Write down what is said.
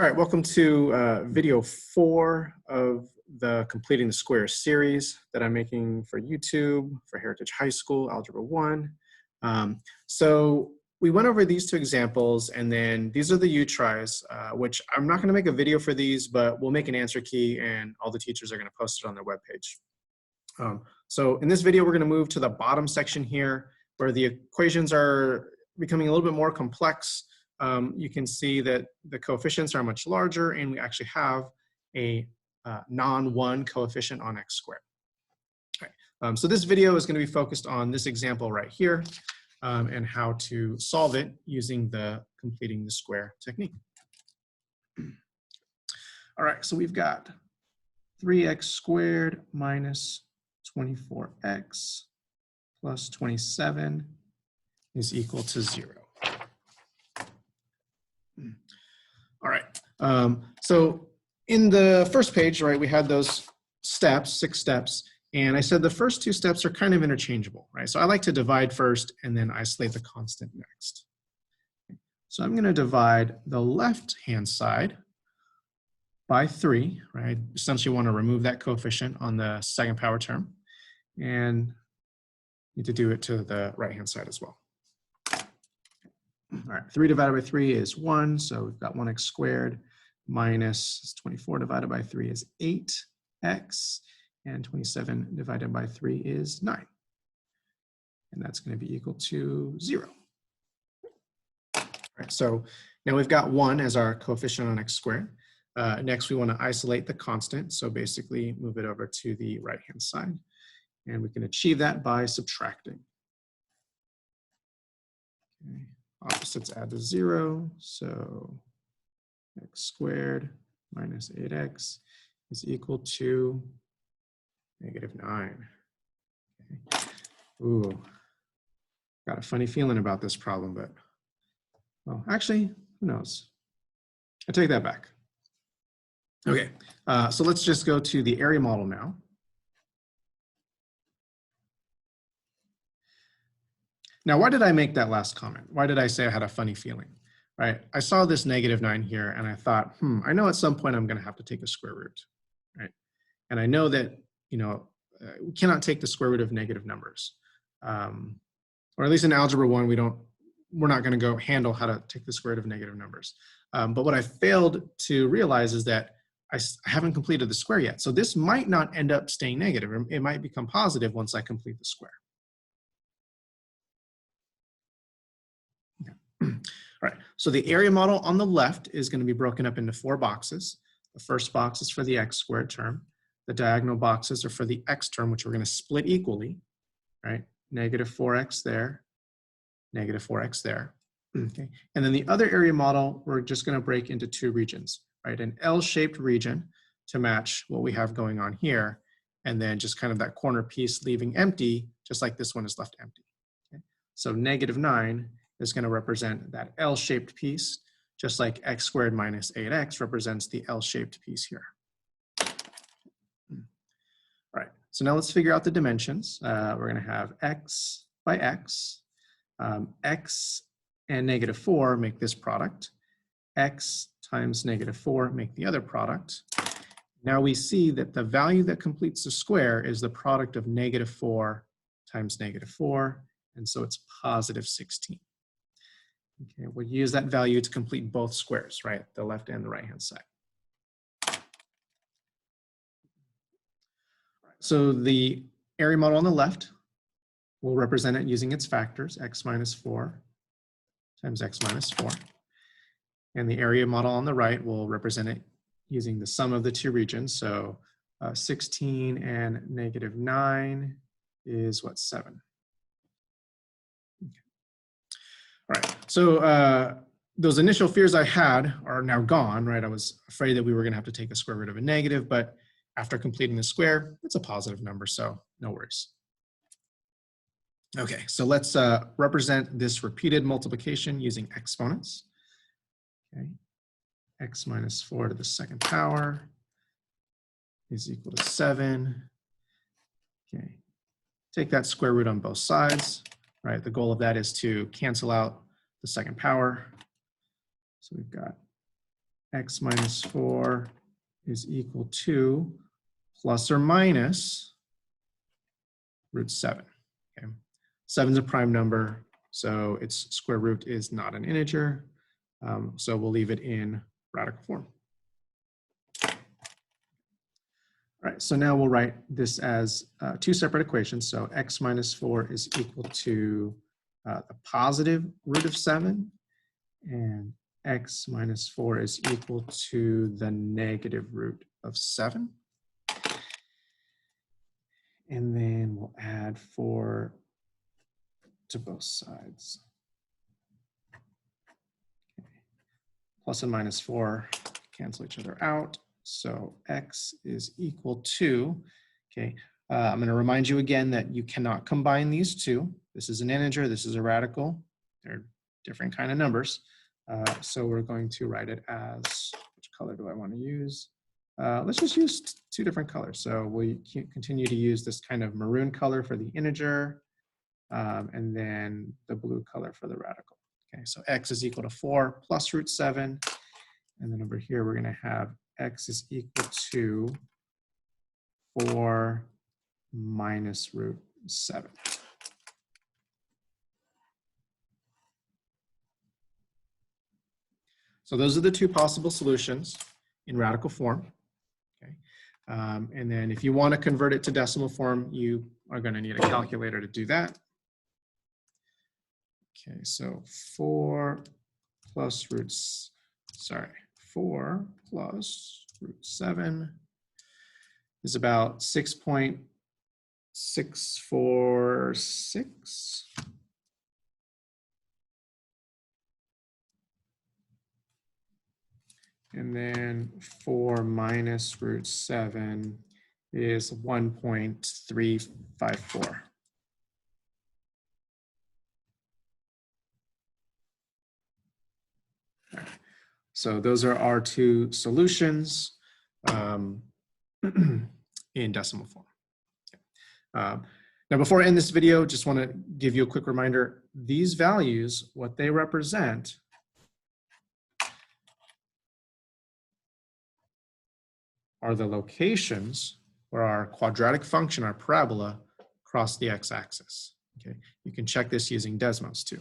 All right, welcome to video 4 of the Completing the Square series that I'm making for YouTube, for Heritage High School, Algebra 1. So we went over these two examples, and then these are the U-tries, which I'm not going to make a video for these, but we'll make an answer key, and all the teachers are going to post it on their webpage. So in this video, we're going to move to the bottom section here, where the equations are becoming a little bit more complex. You can see that the coefficients are much larger, and we actually have a non-1 coefficient on x squared. All right. So this video is going to be focused on this example right here and how to solve it using the completing the square technique. All right, so we've got 3x squared minus 24x plus 27 is equal to 0. All right, so in the first page, right, we had those steps, 6 steps, and I said the first 2 steps are kind of interchangeable, right? So I like to divide first and then isolate the constant next. So I'm going to divide the left-hand side by 3, right? Essentially want to remove that coefficient on the second power term, and need to do it to the right-hand side as well. All right, 3 divided by 3 is 1, so we've got 1x squared minus 24 divided by 3 is 8x, and 27 divided by 3 is 9. And that's going to be equal to 0. All right, so now we've got 1 as our coefficient on x squared. Next, we want to isolate the constant, so basically move it over to the right-hand side. And we can achieve that by subtracting. Okay. Opposites add to 0, so x squared minus 8x is equal to -9. Okay. Ooh, got a funny feeling about this problem, but, well, actually, who knows? I take that back. Okay, so let's just go to the area model now. Now, why did I make that last comment? Why did I say I had a funny feeling, right? I saw this -9 here and I thought, I know at some point I'm gonna have to take a square root, right? And I know that, we cannot take the square root of negative numbers. Or at least in Algebra 1, we're not gonna go handle how to take the square root of negative numbers. But what I failed to realize is that I haven't completed the square yet. So this might not end up staying negative. It might become positive once I complete the square. All right, so the area model on the left is going to be broken up into 4 boxes. The first box is for the x squared term. The diagonal boxes are for the x term, which we're going to split equally, right? -4x there, -4x there. Okay, and then the other area model, we're just going to break into 2 regions, right? An L-shaped region to match what we have going on here, and then just kind of that corner piece leaving empty, just like this one is left empty. Okay? So -9 is going to represent that L-shaped piece, just like x squared minus 8x represents the L-shaped piece here. All right, so now let's figure out the dimensions. We're going to have x by x. X and -4 make this product. X times -4 make the other product. Now we see that the value that completes the square is the product of -4 times -4, and so it's +16. Okay, we'll use that value to complete both squares, right? The left and the right-hand side. So the area model on the left will represent it using its factors, x minus 4 times x minus 4. And the area model on the right will represent it using the sum of the 2 regions. So 16 and -9 is what, 7. All right, so those initial fears I had are now gone, right? I was afraid that we were going to have to take the square root of a negative, but after completing the square, it's a positive number, so no worries. Okay, so let's represent this repeated multiplication using exponents. Okay, x minus 4 to the 2nd power is equal to 7. Okay, take that square root on both sides. Right, the goal of that is to cancel out the 2nd power. So we've got x minus 4 is equal to plus or minus root 7. Okay. 7 is a prime number, so its square root is not an integer. So we'll leave it in radical form. All right, so now we'll write this as two separate equations. So x minus 4 is equal to the positive root of 7, and x minus 4 is equal to the negative root of 7. And then we'll add 4 to both sides. Okay. Plus and minus 4 cancel each other out. So x is equal to, okay, I'm going to remind you again that you cannot combine these two. This is an integer, this is a radical. They're different kind of numbers. So we're going to write it as, which color do I want to use? Let's just use two different colors. So we continue to use this kind of maroon color for the integer, and then the blue color for the radical. Okay, so x is equal to 4 plus root 7. And then over here, we're going to have x is equal to 4 minus root 7. So those are the two possible solutions in radical form. Okay. And then if you want to convert it to decimal form, you are going to need a calculator to do that. Okay, so 4 plus root 7 is about 6.646. And then 4 minus root 7 is 1.354. So those are our two solutions in decimal form. Now, before I end this video, just want to give you a quick reminder. These values, what they represent are the locations where our quadratic function, our parabola, cross the x-axis. Okay, you can check this using Desmos too.